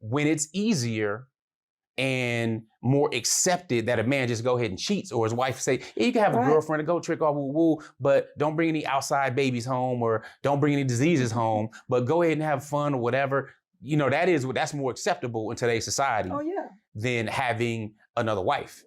when it's easier and more accepted that a man just go ahead and cheats, or his wife say, yeah, you can have a girlfriend to go trick off woo woo, but don't bring any outside babies home, or don't bring any diseases home, but go ahead and have fun or whatever. You know, that's more acceptable in today's society than having another wife.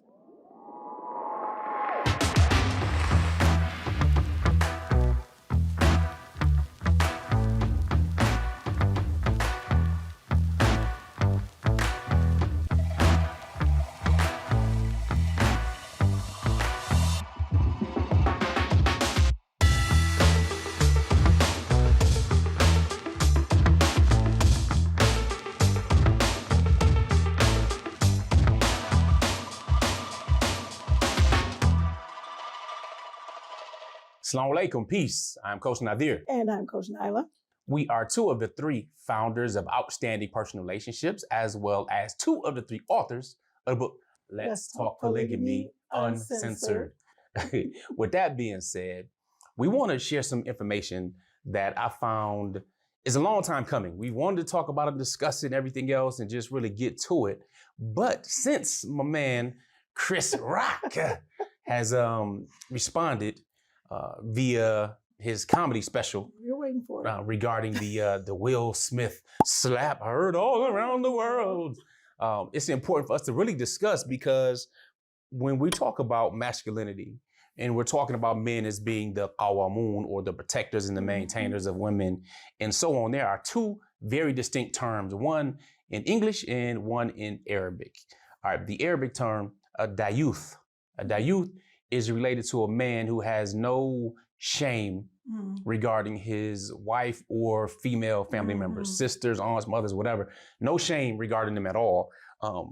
Assalamu alaikum, peace. I'm Coach Nazir. And I'm Coach Nyla. We are two of the three founders of Outstanding Personal Relationships, as well as two of the three authors of the book, Let's Talk Polygamy Uncensored. With that being said, we want to share some information that I found is a long time coming. We wanted to talk about it, discuss it, and everything else, and just really get to it. But since my man, Chris Rock, has responded via his comedy special. You're waiting for it. Regarding the Will Smith slap heard all around the world. It's important for us to really discuss, because when we talk about masculinity and we're talking about men as being the qawamun, or the protectors and the maintainers of women and so on, there are two very distinct terms, one in English and one in Arabic. All right, the Arabic term, dayuth. A dayuth is related to a man who has no shame regarding his wife or female family members, sisters, aunts, mothers, whatever. No shame regarding them at all,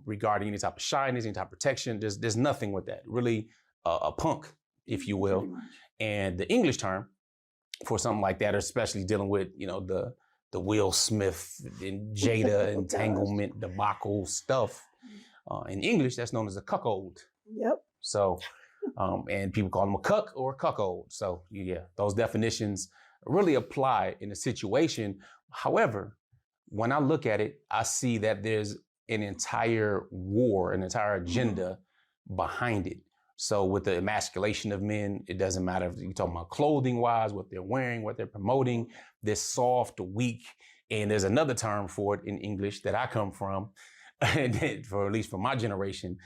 regarding any type of shyness, any type of protection. There's nothing with that. Really a punk, if you will. And the English term for something like that, especially dealing with, you know, the Will Smith and Jada entanglement debacle stuff, in English, that's known as a cuckold. Yep. So, and people call them a cuck or a cuckold. So yeah, those definitions really apply in the situation. However, when I look at it, I see that there's an entire war, an entire agenda behind it. So with the emasculation of men, it doesn't matter if you're talking about clothing wise, what they're wearing, what they're promoting, this soft, weak, and there's another term for it in English that I come from, and for at least for my generation,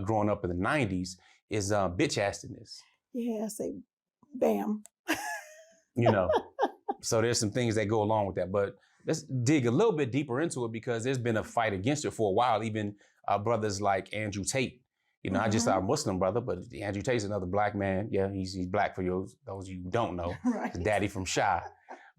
growing up in the 90s, is bitch-assness. Yeah, I say bam. You know, so there's some things that go along with that. But let's dig a little bit deeper into it, because there's been a fight against it for a while. Even brothers like Andrew Tate. You know, not just our Muslim brother, but Andrew Tate's another black man. Yeah, he's black for those you don't know. Right. His daddy from Shy.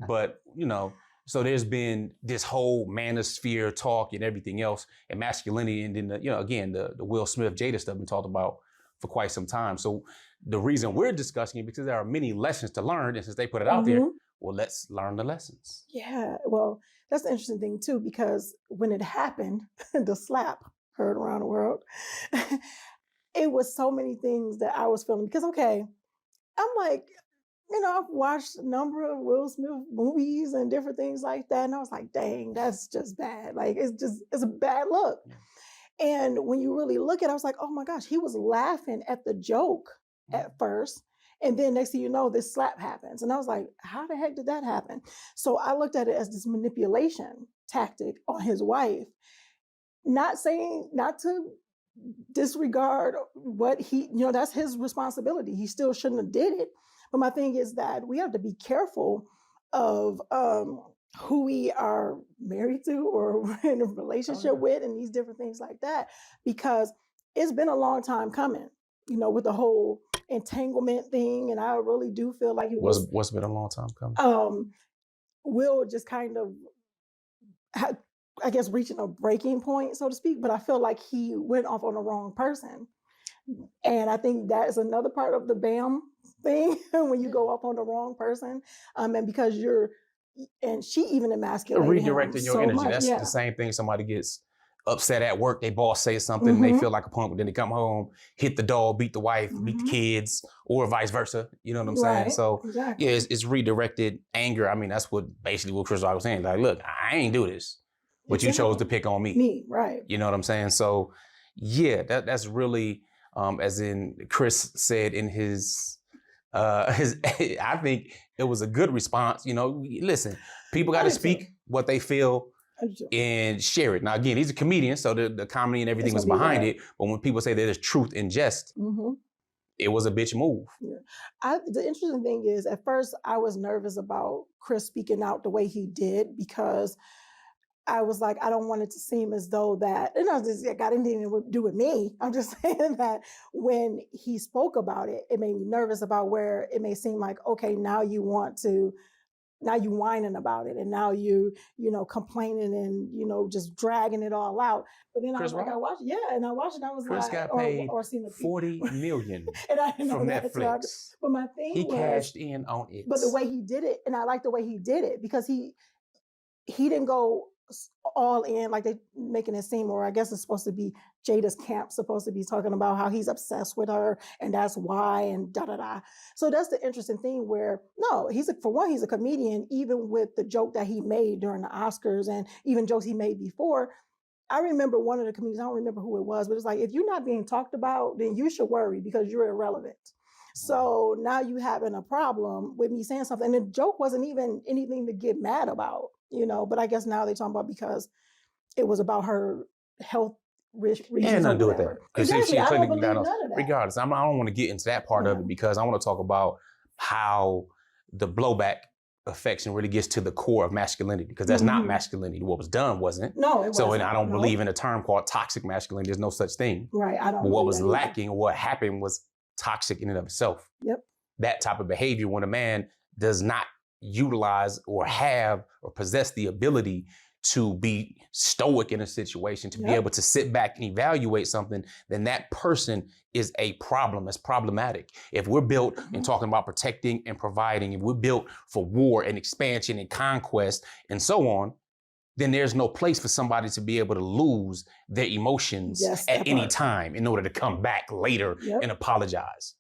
But, you know, so there's been this whole manosphere talk and everything else, and masculinity, and then, you know, again, the Will Smith, Jada stuff been talked about for quite some time. So the reason we're discussing it, because there are many lessons to learn, and since they put it out there, well, let's learn the lessons. Yeah, well, that's the interesting thing too, because when it happened, the slap heard around the world, it was so many things that I was feeling, because, okay, I'm like, you know, I've watched a number of Will Smith movies and different things like that, and I was like, dang, that's just bad. Like, it's a bad look. Yeah. And when you really look at it, I was like, oh my gosh, he was laughing at the joke at first. And then next thing you know, this slap happens. And I was like, how the heck did that happen? So I looked at it as this manipulation tactic on his wife. Not saying not to disregard what he, you know, that's his responsibility. He still shouldn't have did it. But my thing is that we have to be careful of who we are married to or in a relationship with, and these different things like that, because it's been a long time coming, you know, with the whole entanglement thing. And I really do feel like what's been a long time coming? Will just kind of, I guess, reaching a breaking point, so to speak, but I feel like he went off on the wrong person. And I think that is another part of the BAM thing, when you go off on the wrong person, and because and she even emasculated redirecting your so energy. Much. That's the same thing. Somebody gets upset at work, their boss says something, and they feel like a punk, but then they come home, hit the dog, beat the wife, beat the kids, or vice versa. You know what I'm saying? So yeah, it's redirected anger. I mean, that's basically what Chris Rock was saying. Like, look, I ain't do this. but you chose to pick on me. Me, right. You know what I'm saying? So yeah, that's really, as in Chris said in his, I think it was a good response. You know, listen, people got to speak what they feel and share it. Now, again, he's a comedian, so the comedy and everything was behind it. But when people say there's truth in jest, it was a bitch move. Yeah. The interesting thing is, at first, I was nervous about Chris speaking out the way he did, because I was like, I don't want it to seem as though that, and I was just, it got anything to do with me. I'm just saying that when he spoke about it, it made me nervous about where it may seem like, okay, now you whining about it, and now you complaining and, just dragging it all out. But then I was like, I watched it, and I watched it, I was Chris like, got paid $40 million from Netflix. But my thing he was, cashed in on it. But the way he did it, and I like the way he did it, because he didn't go all in like they making it seem, or I guess it's supposed to be Jada's camp supposed to be talking about how he's obsessed with her and that's why and da-da-da. So that's the interesting thing where, no, for one, he's a comedian, even with the joke that he made during the Oscars and even jokes he made before. I remember one of the comedians, I don't remember who it was, but it's like, if you're not being talked about, then you should worry because you're irrelevant. So now you having a problem with me saying something. And the joke wasn't even anything to get mad about, but I guess now they're talking about because it was about her health reasons. And nothing to do with that. Because exactly. she clinically diagnosed. Regardless, I don't want to get into that part of it, because I want to talk about how the blowback affects and really gets to the core of masculinity, because that's not masculinity. What was done wasn't. No, it wasn't. So, and I don't believe in a term called toxic masculinity. There's no such thing. Right, I don't. But what was lacking, or what happened, was toxic in and of itself. Yep. That type of behavior, when a man does not utilize or have or possess the ability to be stoic in a situation, to be able to sit back and evaluate something, then that person is a problem. It's problematic. If we're built and talking about protecting and providing, if we're built for war and expansion and conquest and so on, then there's no place for somebody to be able to lose their emotions at any time in order to come back later and apologize.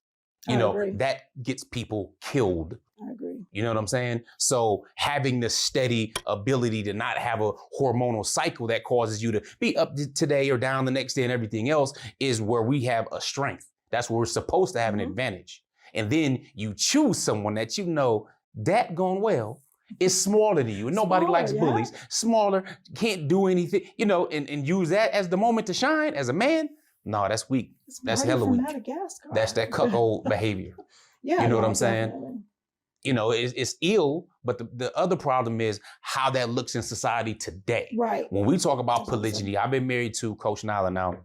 That gets people killed. I agree. You know what I'm saying? So having the steady ability to not have a hormonal cycle that causes you to be up today or down the next day and everything else is where we have a strength. That's where we're supposed to have an advantage. And then you choose someone that that going well is smaller than you. And nobody likes bullies. Smaller, can't do anything, and use that as the moment to shine as a man. No, that's weak. That's hella weak. That's that cuckold behavior. You know what I'm saying? Definitely. It's ill, but the other problem is how that looks in society today. Right. When we talk about polygyny, I've been married to Coach Nyla now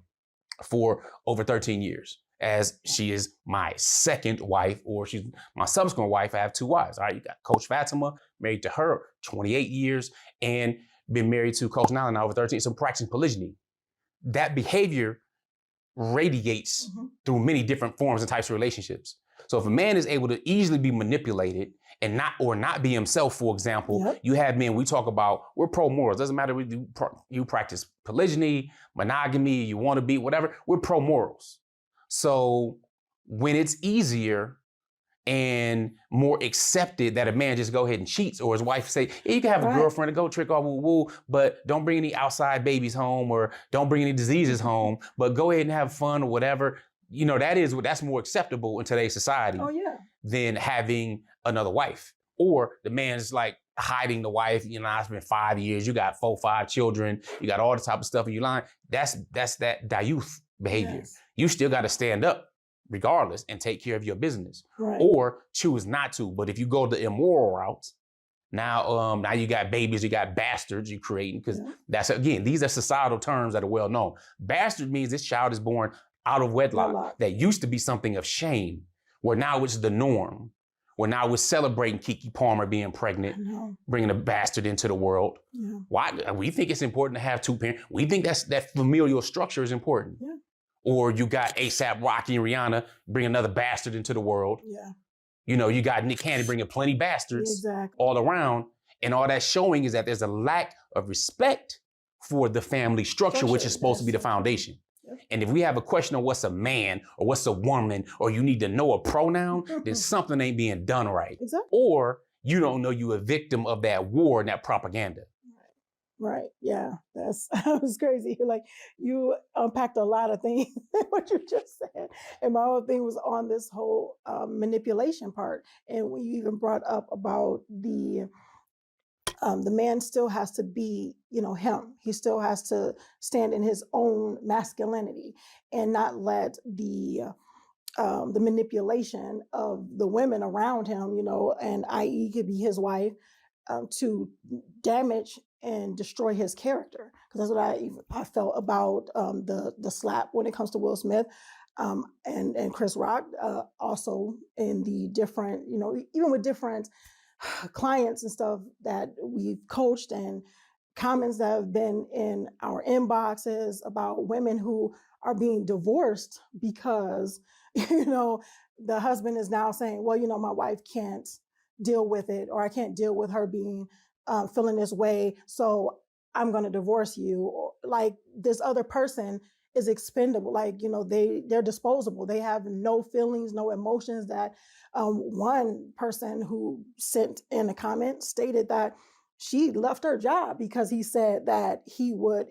for over 13 years, as she is my second wife, or she's my subsequent wife. I have two wives. All right, you got Coach Fatimah, married to her 28 years, and been married to Coach Nyla now over 13. So practicing polygyny. That behavior radiates through many different forms and types of relationships. So if a man is able to easily be manipulated and not be himself, for example, you have men, we talk about, we're pro-morals. Doesn't matter if you practice polygyny, monogamy, you want to be, whatever, we're pro-morals. So when it's easier and more accepted that a man just go ahead and cheats, or his wife say, yeah, you can have a girlfriend and go trick off woo-woo, but don't bring any outside babies home, or don't bring any diseases home, but go ahead and have fun or whatever. That's more acceptable in today's society than having another wife. Or the man's like hiding the wife, it's been 5 years, you got 4, 5 children, you got all the type of stuff in your line. That's that youth behavior. Yes. You still got to stand up regardless and take care of your business, right. Or choose not to. But if you go the immoral route, now you got babies, you got bastards you're creating, because that's, again, these are societal terms that are well known. Bastard means this child is born out of wedlock. That used to be something of shame, where now it's the norm. Where now we're celebrating Keke Palmer being pregnant, bringing a bastard into the world. Yeah. Why? We think it's important to have 2 parents. We think that familial structure is important. Yeah. Or you got A$AP Rocky and Rihanna bring another bastard into the world. Yeah. You got Nick Cannon bringing plenty bastards all around. And all that's showing is that there's a lack of respect for the family structure, which is supposed to be the foundation. Yep. And if we have a question of what's a man or what's a woman, or you need to know a pronoun, then something ain't being done right. Exactly. Or you don't know you a victim of that war and that propaganda. Right. Yeah. That was crazy. Like you unpacked a lot of things what you just said. And my whole thing was on this whole manipulation part. And when you even brought up about the man still has to be, him. He still has to stand in his own masculinity and not let the manipulation of the women around him, and i.e. could be his wife, to damage and destroy his character. Because that's what I felt about the slap when it comes to Will Smith, and Chris Rock, also in the different, even with different clients and stuff that we've coached, and comments that have been in our inboxes about women who are being divorced because the husband is now saying, well, my wife can't deal with it, or I can't deal with her being feeling this way, so I'm going to divorce you. Or, like, this other person is expendable, like, they're disposable, they have no feelings, no emotions. That one person who sent in a comment stated that she left her job because he said that he would,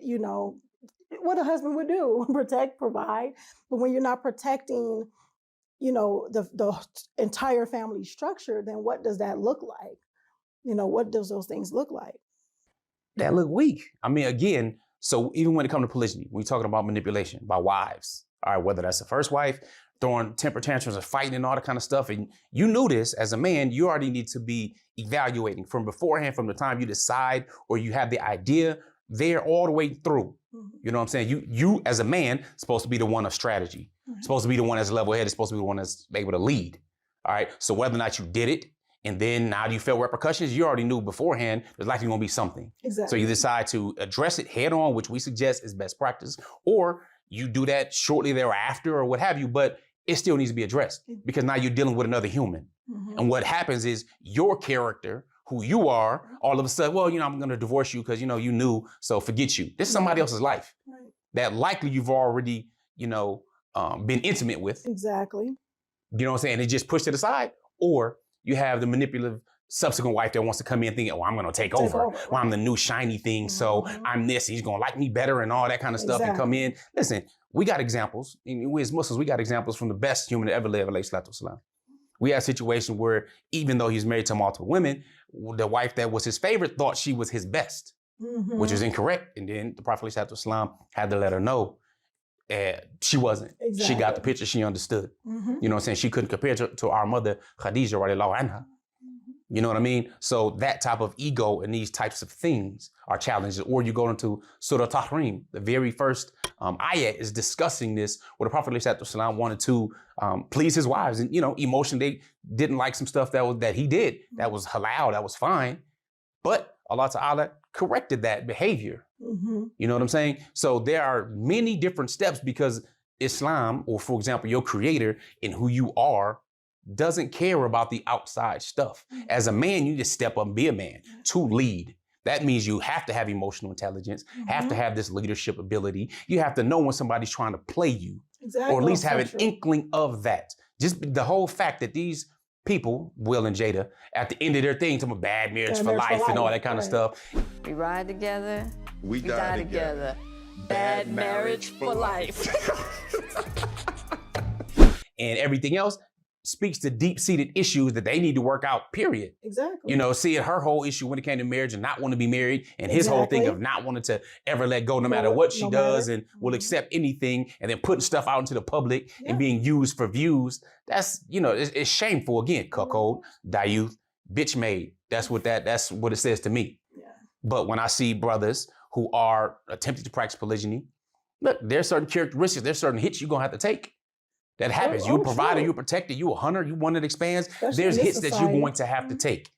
what a husband would do, protect, provide. But when you're not protecting, the entire family structure, then what does that look like? What does those things look like? That look weak. I mean, again, so even when it comes to polygyny, we're talking about manipulation by wives. All right, whether that's the first wife throwing temper tantrums and fighting and all that kind of stuff. And you knew this as a man, you already need to be evaluating from beforehand, from the time you decide or you have the idea, there all the way through. You know what I'm saying? You as a man, supposed to be the one of strategy, supposed to be the one that's level-headed, supposed to be the one that's able to lead. All right. So whether or not you did it, and then now you feel repercussions, you already knew beforehand there's likely going to be something. Exactly. So you decide to address it head on, which we suggest is best practice, or you do that shortly thereafter or what have you, but it still needs to be addressed because now you're dealing with another human. And what happens is your character, who you are, all of a sudden, well, I'm going to divorce you because, you knew, so forget you. This is somebody else's life that likely you've already, been intimate with. Exactly. You know what I'm saying? It just pushed it aside. Or you have the manipulative subsequent wife that wants to come in thinking, oh, I'm going to take over. Well, I'm the new shiny thing. So I'm this. He's going to like me better and all that kind of stuff and come in. Listen, we got examples. We as Muslims, we got examples from the best human to ever live, alayhi salatu wasalam. We had a situation where even though he's married to multiple women, the wife that was his favorite thought she was his best, which was incorrect. And then the Prophet alayhi salatu wasalam had to let her know she wasn't. Exactly. She got the picture. She understood. You know what I'm saying? She couldn't compare to our mother, Khadija, radiallahu anha. You know what I mean? So that type of ego and these types of things are challenges. Or you go into Surah Tahrim, the very first ayat is discussing this, where the Prophet ﷺ wanted to please his wives. And, emotion, they didn't like some stuff that he did. That was halal, that was fine. But Allah Ta'ala corrected that behavior. You know what I'm saying? So there are many different steps because Islam, or for example, your creator and who you are, doesn't care about the outside stuff. As a man, you just step up and be a man to lead. That means you have to have emotional intelligence, have to have this leadership ability. You have to know when somebody's trying to play you, or at least have an inkling of that. Just the whole fact that these people, Will and Jada, at the end of their thing, talking about bad marriage for life and all that kind of stuff. We ride together, we die together. Bad marriage for life. And everything else speaks to deep-seated issues that they need to work out, period. Exactly. Seeing her whole issue when it came to marriage and not want to be married, and his whole thing of not wanting to ever let go no matter what she does and will accept anything, and then putting stuff out into the public and being used for views. That's, it's shameful. Again, cuckold, dayuth, bitch made. That's what it says to me. Yeah. But when I see brothers who are attempting to practice polygyny, look, there's certain characteristics, there's certain hits you're going to have to take. That happens. You're a provider, you're a protector, you're a hunter, you one that expands. There's hits that you're going to have to take.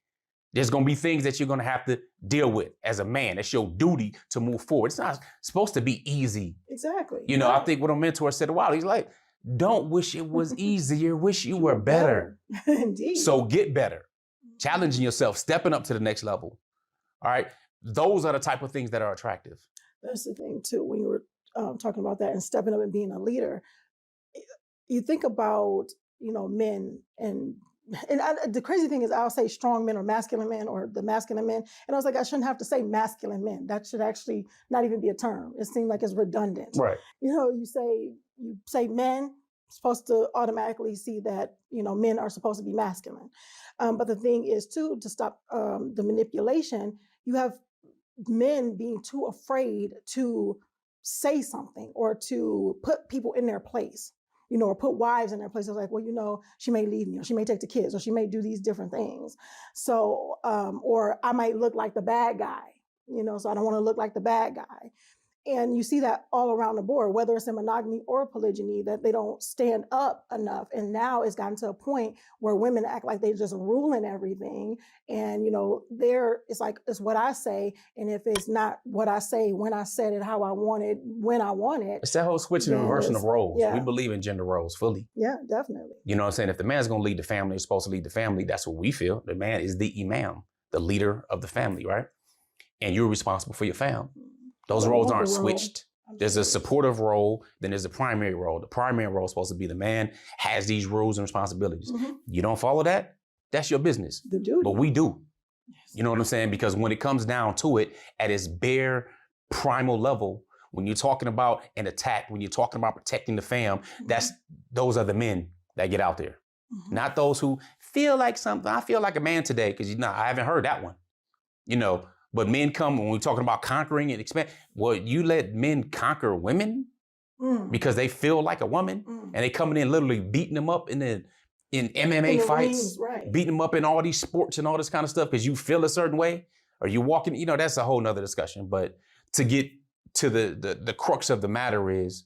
There's going to be things that you're going to have to deal with as a man. It's your duty to move forward. It's not supposed to be easy. Exactly. I think what a mentor said a while, he's like, don't wish it was easier, wish you were better. Indeed. So get better. Challenging yourself, stepping up to the next level. All right. Those are the type of things that are attractive. That's the thing too, when you were talking about that and stepping up and being a leader. You think about, men and and the crazy thing is I'll say strong men or masculine men or the masculine men. And I was like, I shouldn't have to say masculine men. That should actually not even be a term. It seemed like it's redundant. Right. You know, you say men, supposed to automatically see that, you know, men are supposed to be masculine. But the thing is too, to stop the manipulation, you have men being too afraid to say something or to put people in their place, you know, or put wives in their place. It's like, well, you know, she may leave me, or she may take the kids, or she may do these different things. So, or I might look like the bad guy, you know, so I don't want to look like the bad guy. And you see that all around the board, whether it's in monogamy or polygyny, that they don't stand up enough. And now it's gotten to a point where women act like they're just ruling everything. And, you know, it's like, it's what I say. And if it's not what I say, when I said it, how I want it, when I want it. It's that whole switching and reversing of roles. Yeah. We believe in gender roles fully. Yeah, definitely. You know what I'm saying? If the man's going to lead the family, he's supposed to lead the family. That's what we feel. The man is the imam, the leader of the family, right? And you're responsible for your family. Those roles aren't switched. There's a supportive role, then there's a primary role. The primary role is supposed to be the man has these rules and responsibilities. Mm-hmm. You don't follow that, that's your business. The duty. But we do. Yes. You know what I'm saying? Because when it comes down to it, at its bare primal level, when you're talking about an attack, when you're talking about protecting the fam, those are the men that get out there. Mm-hmm. Not those who feel like something. I feel like a man today, because I haven't heard that one. You know, but men come, when we're talking about conquering and expand, well, you let men conquer women because they feel like a woman, and they coming in literally beating them up in MMA fights, right. Beating them up in all these sports and all this kind of stuff because you feel a certain way, or you walking, you know, that's a whole nother discussion. But to get to the crux of the matter is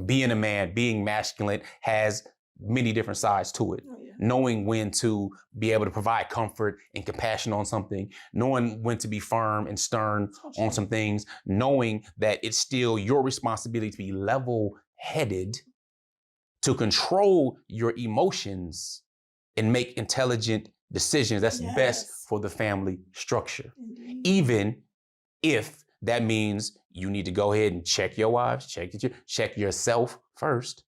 being a man, being masculine has many different sides to it. Oh, yeah. Knowing when to be able to provide comfort and compassion on something, knowing when to be firm and stern on some things, knowing that it's still your responsibility to be level-headed, to control your emotions and make intelligent decisions that's best for the family structure. Indeed. Even if that means you need to go ahead and check your wives, check yourself first.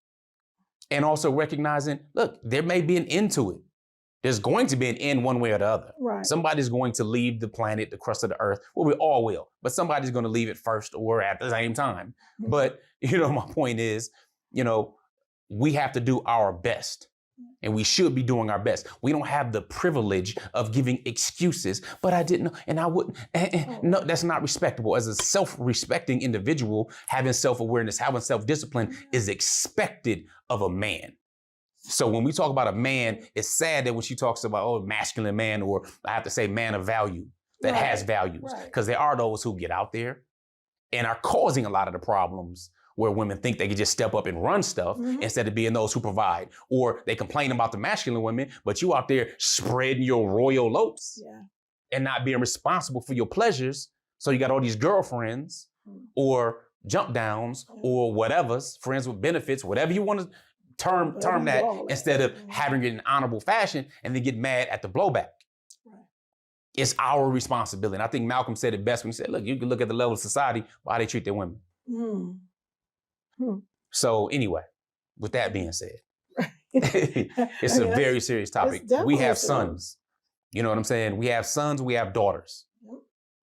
And also recognizing, look, there may be an end to it. There's going to be an end one way or the other. Right. Somebody's going to leave the planet, the crust of the earth. Well, we all will, but somebody's going to leave it first or at the same time. Mm-hmm. But, you know, my point is, you know, we have to do our best. And we should be doing our best. We don't have the privilege of giving excuses, but I didn't know, and I wouldn't. No, that's not respectable. As a self-respecting individual, having self-awareness, having self-discipline is expected of a man. So when we talk about a man, it's sad that when she talks about, oh, masculine man, or I have to say man of value, that has values. Because there are those who get out there and are causing a lot of the problems where women think they can just step up and run stuff instead of being those who provide. Or they complain about the masculine women, but you out there spreading your royal oats and not being responsible for your pleasures. So you got all these girlfriends or jump downs or whatever's, friends with benefits, whatever you want to term that, instead of having it in honorable fashion and then get mad at the blowback. It's our responsibility. And I think Malcolm said it best when he said, look, you can look at the level of society, why they treat their women. So anyway, with that being said, it's a very serious topic. We have sons. You know what I'm saying? We have sons, we have daughters.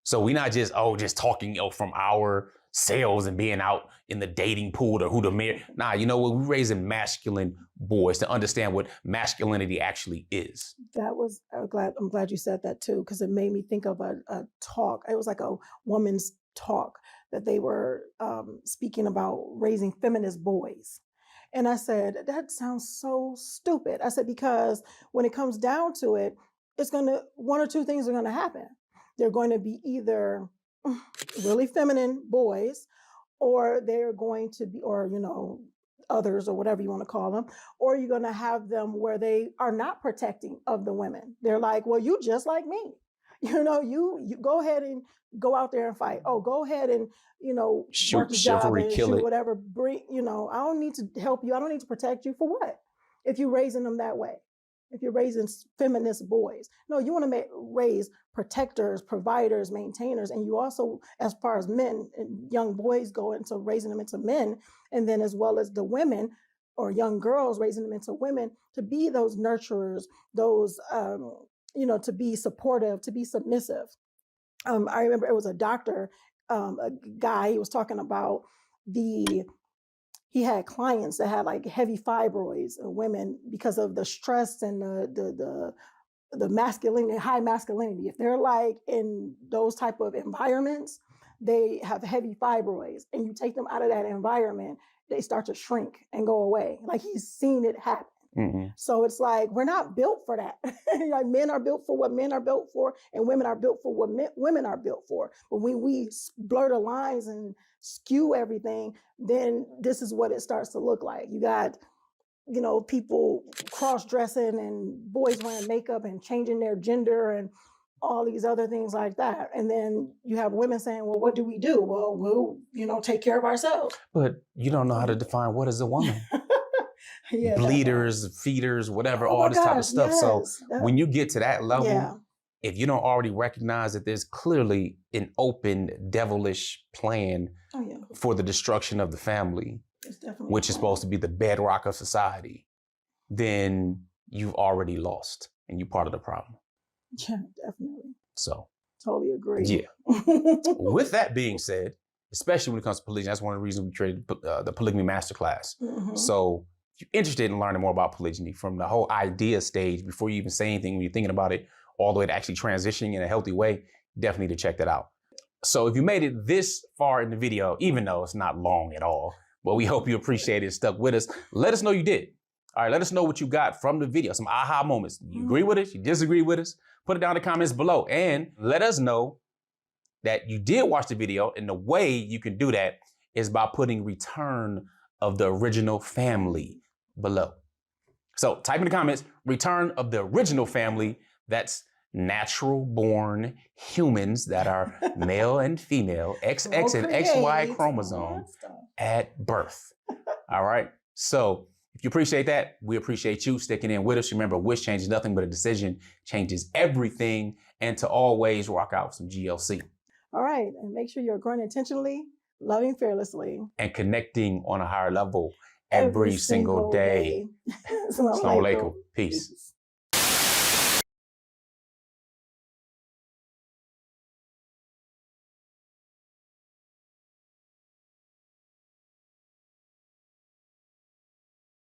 So we're not just, just talking from our selves and being out in the dating pool to who to marry. Nah, you know what? We're raising masculine boys to understand what masculinity actually is. I'm glad you said that too, because it made me think of a talk. It was like a woman's talk that they were speaking about raising feminist boys. And I said, that sounds so stupid. I said, because when it comes down to it, one or two things are gonna happen. They're going to be either really feminine boys, or they're going to be, or, you know, others or whatever you want to call them, or you're going to have them where they are not protecting of the women. They're like, well, you just like me. You know, you go ahead and go out there and fight. Oh, go ahead and, you know, shoot, chivalry, kill it. Whatever. Bring, you know, I don't need to help you. I don't need to protect you for what? If you're raising them that way, if you're raising feminist boys. No, you want to raise protectors, providers, maintainers. And you also, as far as men and young boys go into raising them into men, and then as well as the women or young girls, raising them into women to be those nurturers, those, to be supportive, to be submissive. I remember it was a doctor, a guy, he was talking about he had clients that had like heavy fibroids, women, because of the stress and the masculinity, high masculinity. If they're like in those type of environments, they have heavy fibroids, and you take them out of that environment, they start to shrink and go away. Like, he's seen it happen. Mm-hmm. So it's like, we're not built for that. Like, men are built for what men are built for, and women are built for what women are built for. But when we blur the lines and skew everything, then this is what it starts to look like. You got, people cross-dressing and boys wearing makeup and changing their gender and all these other things like that. And then you have women saying, well, what do we do? Well, we'll take care of ourselves. But you don't know how to define what is a woman. Yeah, bleeders, feeders, whatever, all this type of stuff. Yes, so when you get to that level, if you don't already recognize that there's clearly an open, devilish plan for the destruction of the family, which is supposed to be the bedrock of society, then you've already lost and you're part of the problem. Yeah, definitely. So totally agree. Yeah. With that being said, especially when it comes to polygyny, that's one of the reasons we created the Polygamy Masterclass. Mm-hmm. So if you're interested in learning more about polygyny from the whole idea stage, before you even say anything, when you're thinking about it, all the way to actually transitioning in a healthy way, definitely need to check that out. So if you made it this far in the video, even though it's not long at all, but we hope you appreciate it, stuck with us, let us know you did. All right, let us know what you got from the video, some aha moments. You agree with us? You disagree with us? Put it down in the comments below, and let us know that you did watch the video, and the way you can do that is by putting return of the original family below. So type in the comments, return of the original family. That's natural born humans that are male and female, XX and XY chromosome at birth. All right. So if you appreciate that, we appreciate you sticking in with us. Remember, a wish changes nothing, but a decision changes everything. And to always rock out some GLC. All right. And make sure you're growing intentionally, loving fearlessly, and connecting on a higher level every single day. Assalamu alaikum. Peace.